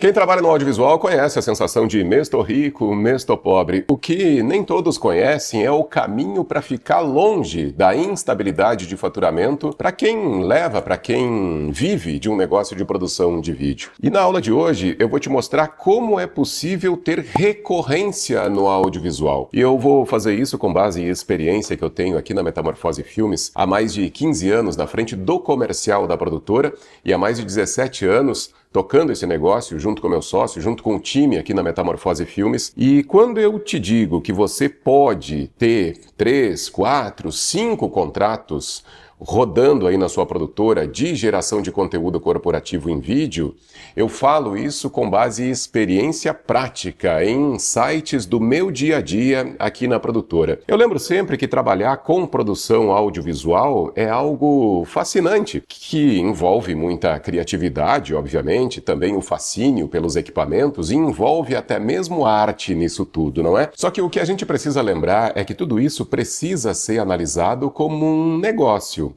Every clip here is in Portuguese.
Quem trabalha no audiovisual conhece a sensação de mês tô rico, mês tô pobre. O que nem todos conhecem é o caminho para ficar longe da instabilidade de faturamento para quem vive de um negócio de produção de vídeo. E na aula de hoje eu vou te mostrar como é possível ter recorrência no audiovisual. E eu vou fazer isso com base em experiência que eu tenho aqui na Metamorfose Filmes há mais de 15 anos na frente do comercial da produtora e há mais de 17 anos tocando esse negócio junto com meu sócio, junto com o time aqui na Metamorfose Filmes. E quando eu te digo que você pode ter 3, 4, 5 contratos rodando aí na sua produtora de geração de conteúdo corporativo em vídeo, eu falo isso com base em experiência prática, em sites do meu dia a dia aqui na produtora. Eu lembro sempre que trabalhar com produção audiovisual é algo fascinante, que envolve muita criatividade, obviamente, também o fascínio pelos equipamentos e envolve até mesmo arte nisso tudo, não é? Só que o que a gente precisa lembrar é que tudo isso precisa ser analisado como um negócio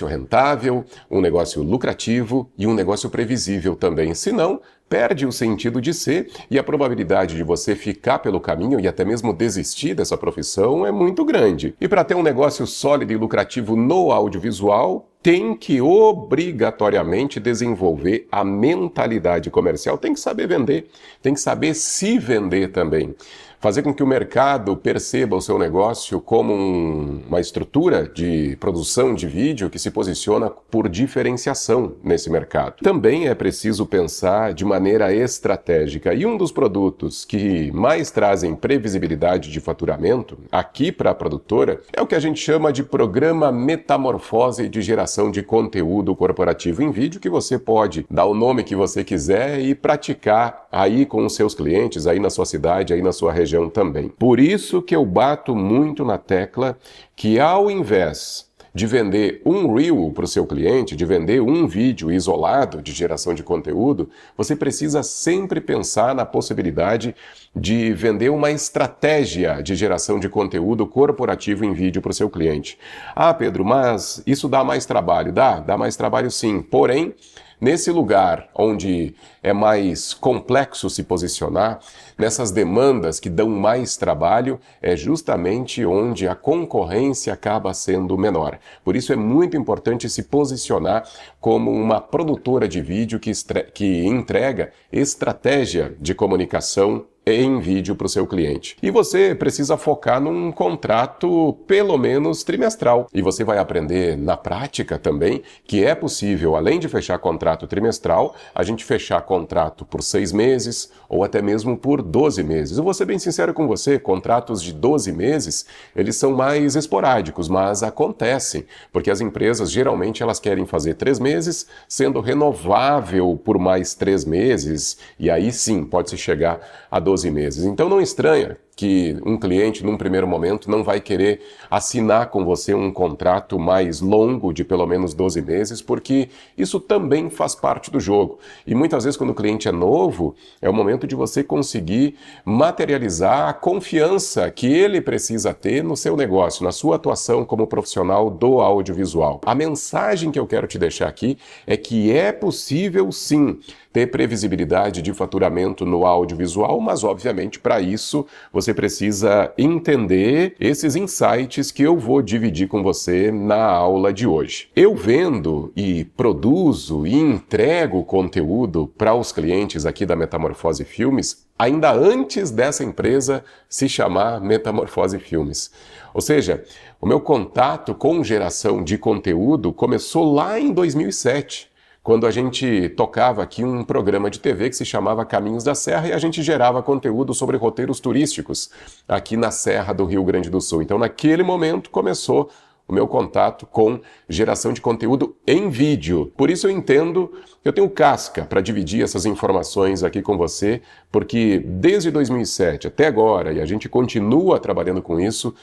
rentável, um negócio lucrativo e um negócio previsível também. Senão, perde o sentido de ser e a probabilidade de você ficar pelo caminho e até mesmo desistir dessa profissão é muito grande. E para ter um negócio sólido e lucrativo no audiovisual, tem que obrigatoriamente desenvolver a mentalidade comercial, tem que saber vender, tem que saber se vender também. Fazer com que o mercado perceba o seu negócio como uma estrutura de produção de vídeo que se posiciona por diferenciação nesse mercado. Também é preciso pensar de maneira estratégica. E um dos produtos que mais trazem previsibilidade de faturamento aqui para a produtora é o que a gente chama de programa Metamorfose de geração de conteúdo corporativo em vídeo, que você pode dar o nome que você quiser e praticar aí com os seus clientes, aí na sua cidade, aí na sua região também. Por isso que eu bato muito na tecla que ao invés de vender um reel para o seu cliente, de vender um vídeo isolado de geração de conteúdo, você precisa sempre pensar na possibilidade de vender uma estratégia de geração de conteúdo corporativo em vídeo para o seu cliente. Ah, Pedro, mas isso dá mais trabalho? Dá mais trabalho sim, porém, nesse lugar onde é mais complexo se posicionar, nessas demandas que dão mais trabalho, é justamente onde a concorrência acaba sendo menor. Por isso é muito importante se posicionar como uma produtora de vídeo que entrega estratégia de comunicação em vídeo para o seu cliente. E você precisa focar num contrato pelo menos trimestral. E você vai aprender na prática também que é possível, além de fechar contrato trimestral, a gente fechar contrato por 6 meses ou até mesmo por 12 meses. Eu vou ser bem sincero com você, contratos de 12 meses, eles são mais esporádicos, mas acontecem, porque as empresas geralmente elas querem fazer 3 meses, sendo renovável por mais 3 meses, e aí sim pode-se chegar a 12 meses. Então não estranha que um cliente, num primeiro momento, não vai querer assinar com você um contrato mais longo de pelo menos 12 meses, porque isso também faz parte do jogo. E muitas vezes, quando o cliente é novo, é o momento de você conseguir materializar a confiança que ele precisa ter no seu negócio, na sua atuação como profissional do audiovisual. A mensagem que eu quero te deixar aqui é que é possível, sim, ter previsibilidade de faturamento no audiovisual, mas obviamente para isso você precisa entender esses insights que eu vou dividir com você na aula de hoje. Eu vendo e produzo e entrego conteúdo para os clientes aqui da Metamorfose Filmes ainda antes dessa empresa se chamar Metamorfose Filmes. Ou seja, o meu contato com geração de conteúdo começou lá em 2007. Quando a gente tocava aqui um programa de TV que se chamava Caminhos da Serra e a gente gerava conteúdo sobre roteiros turísticos aqui na Serra do Rio Grande do Sul. Então, naquele momento, começou o meu contato com geração de conteúdo em vídeo. Por isso eu entendo que eu tenho casca para dividir essas informações aqui com você, porque desde 2007 até agora, e a gente continua trabalhando com isso,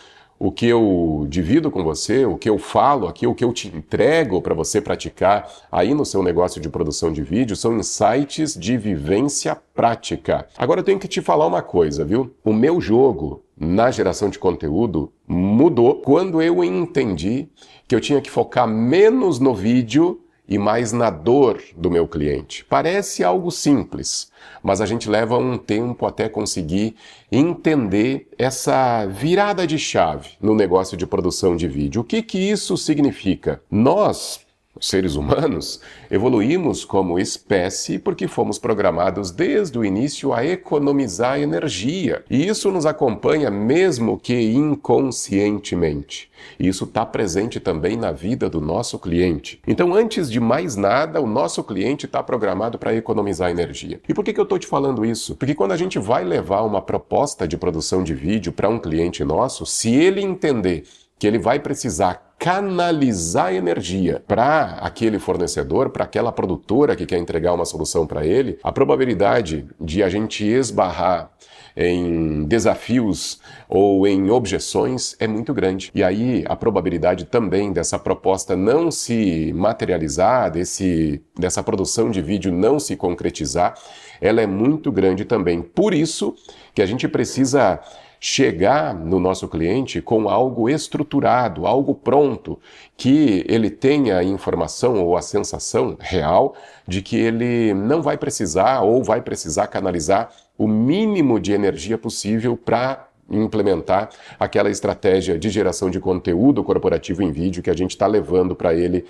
o que eu divido com você, o que eu falo aqui, o que eu te entrego para você praticar aí no seu negócio de produção de vídeo são insights de vivência prática. Agora eu tenho que te falar uma coisa, viu? O meu jogo na geração de conteúdo mudou quando eu entendi que eu tinha que focar menos no vídeo e mais na dor do meu cliente. Parece algo simples, mas a gente leva um tempo até conseguir entender essa virada de chave no negócio de produção de vídeo. O que que isso significa? Nós, seres humanos, evoluímos como espécie porque fomos programados desde o início a economizar energia. E isso nos acompanha mesmo que inconscientemente. E isso está presente também na vida do nosso cliente. Então, antes de mais nada, o nosso cliente está programado para economizar energia. E por que eu estou te falando isso? Porque quando a gente vai levar uma proposta de produção de vídeo para um cliente nosso, se ele entender que ele vai precisar canalizar energia para aquele fornecedor, para aquela produtora que quer entregar uma solução para ele, a probabilidade de a gente esbarrar em desafios ou em objeções é muito grande. E aí a probabilidade também dessa proposta não se materializar, dessa produção de vídeo não se concretizar, ela é muito grande também. Por isso que a gente precisa chegar no nosso cliente com algo estruturado, algo pronto, que ele tenha a informação ou a sensação real de que ele não vai precisar ou vai precisar canalizar o mínimo de energia possível para implementar aquela estratégia de geração de conteúdo corporativo em vídeo que a gente está levando para ele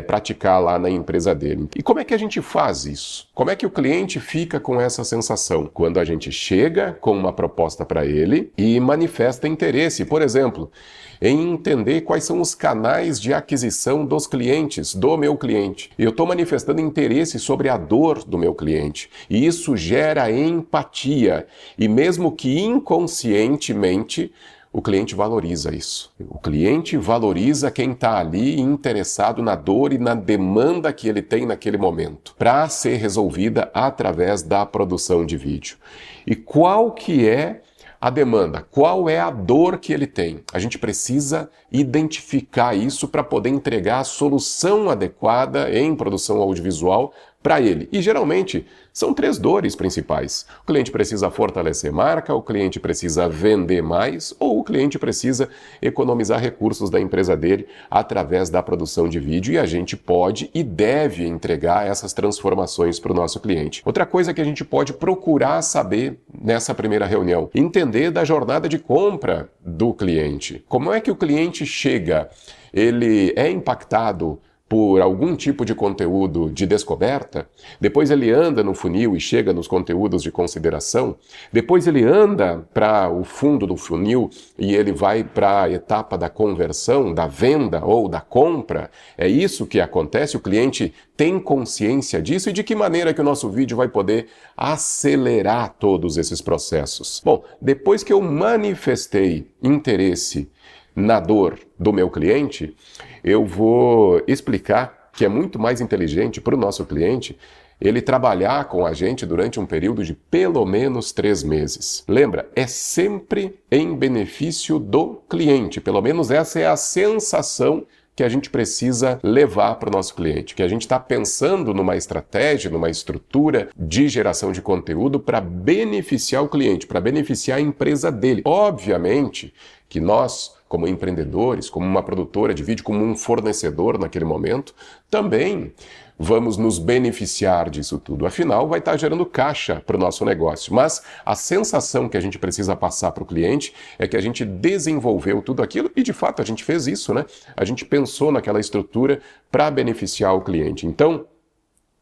praticar lá na empresa dele. E como é que a gente faz isso? Como é que o cliente fica com essa sensação? Quando a gente chega com uma proposta para ele e manifesta interesse, por exemplo, em entender quais são os canais de aquisição dos clientes, do meu cliente. Eu estou manifestando interesse sobre a dor do meu cliente. E isso gera empatia. E mesmo que inconscientemente, o cliente valoriza isso. O cliente valoriza quem está ali interessado na dor e na demanda que ele tem naquele momento, para ser resolvida através da produção de vídeo. E qual que é a demanda? Qual é a dor que ele tem? A gente precisa identificar isso para poder entregar a solução adequada em produção audiovisual para ele. E geralmente são 3 dores principais. O cliente precisa fortalecer marca, o cliente precisa vender mais ou o cliente precisa economizar recursos da empresa dele através da produção de vídeo, e a gente pode e deve entregar essas transformações para o nosso cliente. Outra coisa que a gente pode procurar saber nessa primeira reunião, entender da jornada de compra do cliente. Como é que o cliente chega? Ele é impactado por algum tipo de conteúdo de descoberta, depois ele anda no funil e chega nos conteúdos de consideração, depois ele anda para o fundo do funil e ele vai para a etapa da conversão, da venda ou da compra. É isso que acontece? O cliente tem consciência disso? E de que maneira que o nosso vídeo vai poder acelerar todos esses processos? Bom, depois que eu manifestei interesse na dor do meu cliente, eu vou explicar que é muito mais inteligente para o nosso cliente ele trabalhar com a gente durante um período de pelo menos 3 meses. Lembra, é sempre em benefício do cliente, pelo menos essa é a sensação que a gente precisa levar para o nosso cliente, que a gente está pensando numa estratégia, numa estrutura de geração de conteúdo para beneficiar o cliente, para beneficiar a empresa dele. Obviamente que nós, como empreendedores, como uma produtora de vídeo, como um fornecedor naquele momento, também vamos nos beneficiar disso tudo. Afinal, vai estar gerando caixa para o nosso negócio. Mas a sensação que a gente precisa passar para o cliente é que a gente desenvolveu tudo aquilo e, de fato, a gente fez isso, né? A gente pensou naquela estrutura para beneficiar o cliente. Então,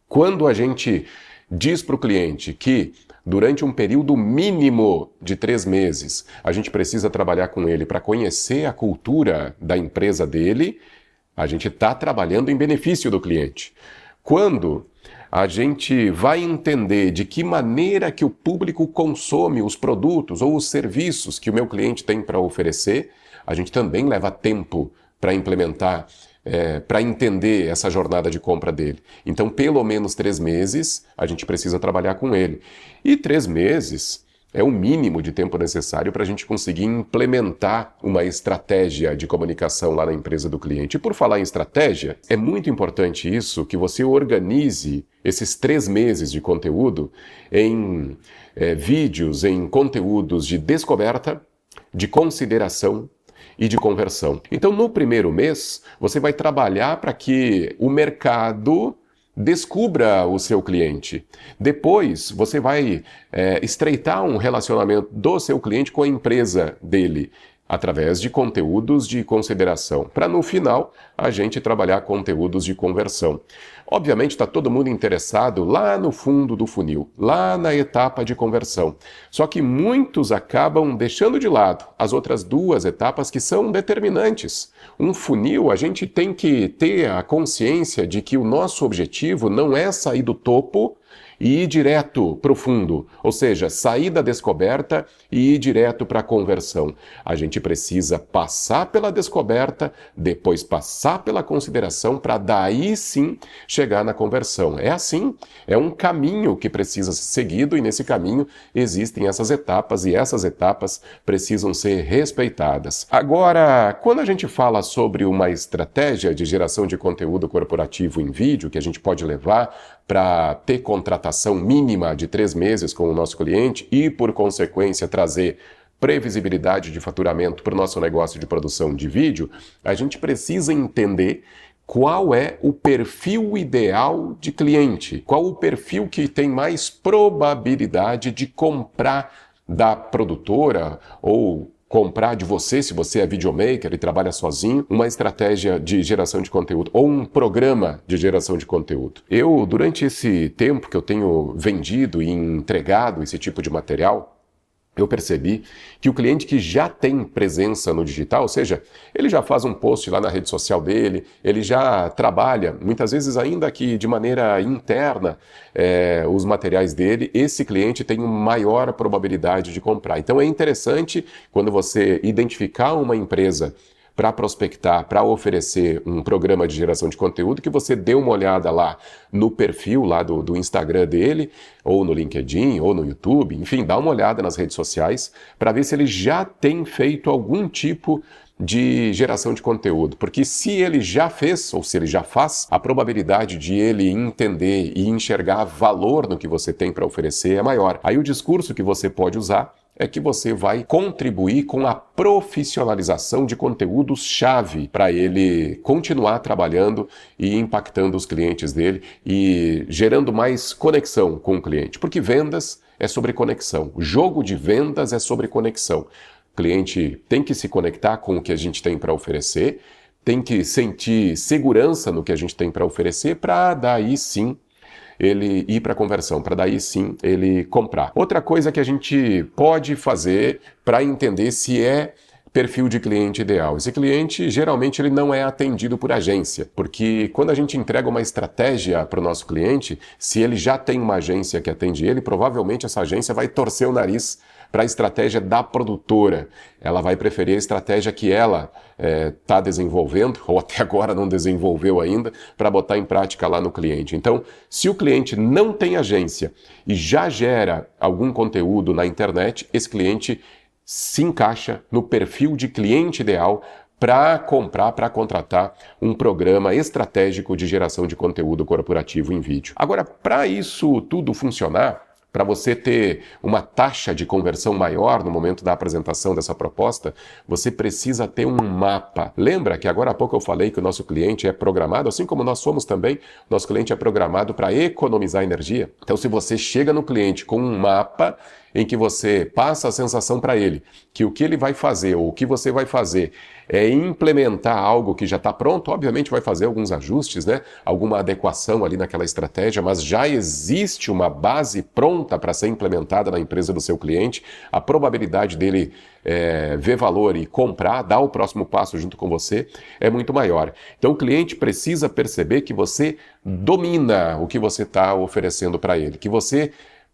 quando a gente diz para o cliente que durante um período mínimo de 3 meses, a gente precisa trabalhar com ele para conhecer a cultura da empresa dele, a gente está trabalhando em benefício do cliente. Quando a gente vai entender de que maneira que o público consome os produtos ou os serviços que o meu cliente tem para oferecer, a gente também leva tempo para implementar, para entender essa jornada de compra dele. Então, pelo menos 3 meses, a gente precisa trabalhar com ele. E 3 meses é o mínimo de tempo necessário para a gente conseguir implementar uma estratégia de comunicação lá na empresa do cliente. E por falar em estratégia, é muito importante isso, que você organize esses 3 meses de conteúdo em vídeos, em conteúdos de descoberta, de consideração, e de conversão. Então, no primeiro mês, você vai trabalhar para que o mercado descubra o seu cliente. Depois, você vai estreitar um relacionamento do seu cliente com a empresa dele, através de conteúdos de consideração, para no final a gente trabalhar conteúdos de conversão. Obviamente está todo mundo interessado lá no fundo do funil, lá na etapa de conversão. Só que muitos acabam deixando de lado as outras duas etapas que são determinantes. Um funil, a gente tem que ter a consciência de que o nosso objetivo não é sair do topo e ir direto para o fundo, ou seja, sair da descoberta e ir direto para a conversão. A gente precisa passar pela descoberta, depois passar pela consideração, para daí sim chegar na conversão. É assim, é um caminho que precisa ser seguido e nesse caminho existem essas etapas e essas etapas precisam ser respeitadas. Agora, quando a gente fala sobre uma estratégia de geração de conteúdo corporativo em vídeo que a gente pode levar para ter contratação mínima de 3 meses com o nosso cliente e, por consequência, trazer previsibilidade de faturamento para o nosso negócio de produção de vídeo, a gente precisa entender qual é o perfil ideal de cliente, qual o perfil que tem mais probabilidade de comprar da produtora ou comprar de você, se você é videomaker e trabalha sozinho, uma estratégia de geração de conteúdo ou um programa de geração de conteúdo. Eu, durante esse tempo que eu tenho vendido e entregado esse tipo de material, eu percebi que o cliente que já tem presença no digital, ou seja, ele já faz um post lá na rede social dele, ele já trabalha, muitas vezes ainda que de maneira interna, os materiais dele, esse cliente tem uma maior probabilidade de comprar. Então é interessante quando você identificar uma empresa para prospectar, para oferecer um programa de geração de conteúdo, que você dê uma olhada lá no perfil lá do Instagram dele, ou no LinkedIn, ou no YouTube, enfim, dá uma olhada nas redes sociais para ver se ele já tem feito algum tipo de geração de conteúdo, porque se ele já fez, ou se ele já faz, a probabilidade de ele entender e enxergar valor no que você tem para oferecer é maior. Aí o discurso que você pode usar é que você vai contribuir com a profissionalização de conteúdos-chave para ele continuar trabalhando e impactando os clientes dele e gerando mais conexão com o cliente. Porque vendas é sobre conexão. O jogo de vendas é sobre conexão. O cliente tem que se conectar com o que a gente tem para oferecer, tem que sentir segurança no que a gente tem para oferecer para daí sim ele ir para a conversão, para daí sim ele comprar. Outra coisa que a gente pode fazer para entender se é perfil de cliente ideal. Esse cliente, geralmente, ele não é atendido por agência, porque quando a gente entrega uma estratégia para o nosso cliente, se ele já tem uma agência que atende ele, provavelmente essa agência vai torcer o nariz para a estratégia da produtora. Ela vai preferir a estratégia que ela está desenvolvendo, ou até agora não desenvolveu ainda, para botar em prática lá no cliente. Então, se o cliente não tem agência e já gera algum conteúdo na internet, esse cliente se encaixa no perfil de cliente ideal para comprar, para contratar um programa estratégico de geração de conteúdo corporativo em vídeo. Agora, para isso tudo funcionar, para você ter uma taxa de conversão maior no momento da apresentação dessa proposta, você precisa ter um mapa. Lembra que agora há pouco eu falei que o nosso cliente é programado, assim como nós somos também, nosso cliente é programado para economizar energia. Então, se você chega no cliente com um mapa em que você passa a sensação para ele que o que ele vai fazer ou o que você vai fazer é implementar algo que já está pronto, obviamente vai fazer alguns ajustes, né? Alguma adequação ali naquela estratégia, mas já existe uma base pronta para ser implementada na empresa do seu cliente, a probabilidade dele ver valor e comprar, dar o próximo passo junto com você, é muito maior. Então o cliente precisa perceber que você domina o que você está oferecendo para ele, que você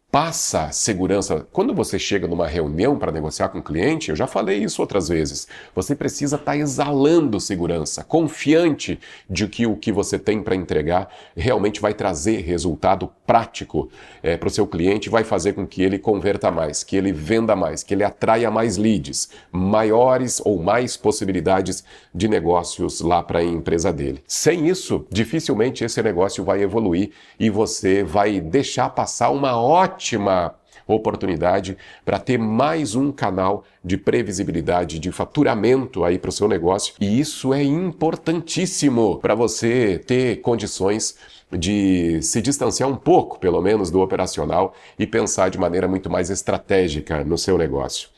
passa segurança. Quando você chega numa reunião para negociar com o cliente, eu já falei isso outras vezes, você precisa estar exalando segurança, confiante de que o que você tem para entregar realmente vai trazer resultado prático para o seu cliente, vai fazer com que ele converta mais, que ele venda mais, que ele atraia mais leads, maiores ou mais possibilidades de negócios lá para a empresa dele. Sem isso, dificilmente esse negócio vai evoluir e você vai deixar passar uma ótima oportunidade para ter mais um canal de previsibilidade, de faturamento aí para o seu negócio. E isso é importantíssimo para você ter condições de se distanciar um pouco, pelo menos, do operacional e pensar de maneira muito mais estratégica no seu negócio.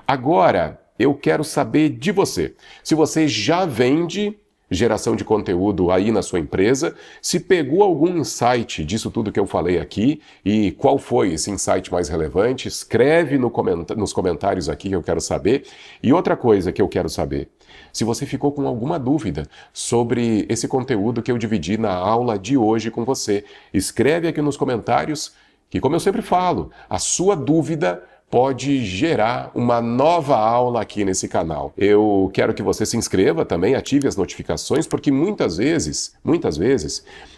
Agora, eu quero saber de você. Se você já vende geração de conteúdo aí na sua empresa, se pegou algum insight disso tudo que eu falei aqui e qual foi esse insight mais relevante, escreve nos comentários aqui que eu quero saber. E outra coisa que eu quero saber, se você ficou com alguma dúvida sobre esse conteúdo que eu dividi na aula de hoje com você, escreve aqui nos comentários que, como eu sempre falo, a sua dúvida pode gerar uma nova aula aqui nesse canal. Eu quero que você se inscreva também, ative as notificações, porque muitas vezes,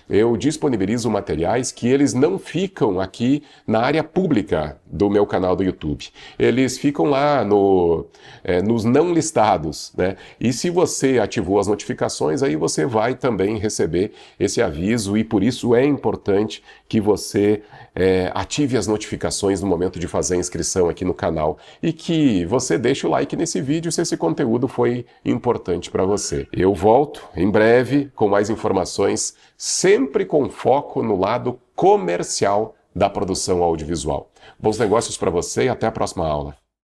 eu disponibilizo materiais que eles não ficam aqui na área pública do meu canal do YouTube. Eles ficam lá nos não listados, né? E se você ativou as notificações, aí você vai também receber esse aviso e por isso é importante que você ative as notificações no momento de fazer a inscrição aqui no canal e que você deixe o like nesse vídeo se esse conteúdo foi importante para você. Eu volto em breve com mais informações, sempre com foco no lado comercial da produção audiovisual. Bons negócios para você e até a próxima aula.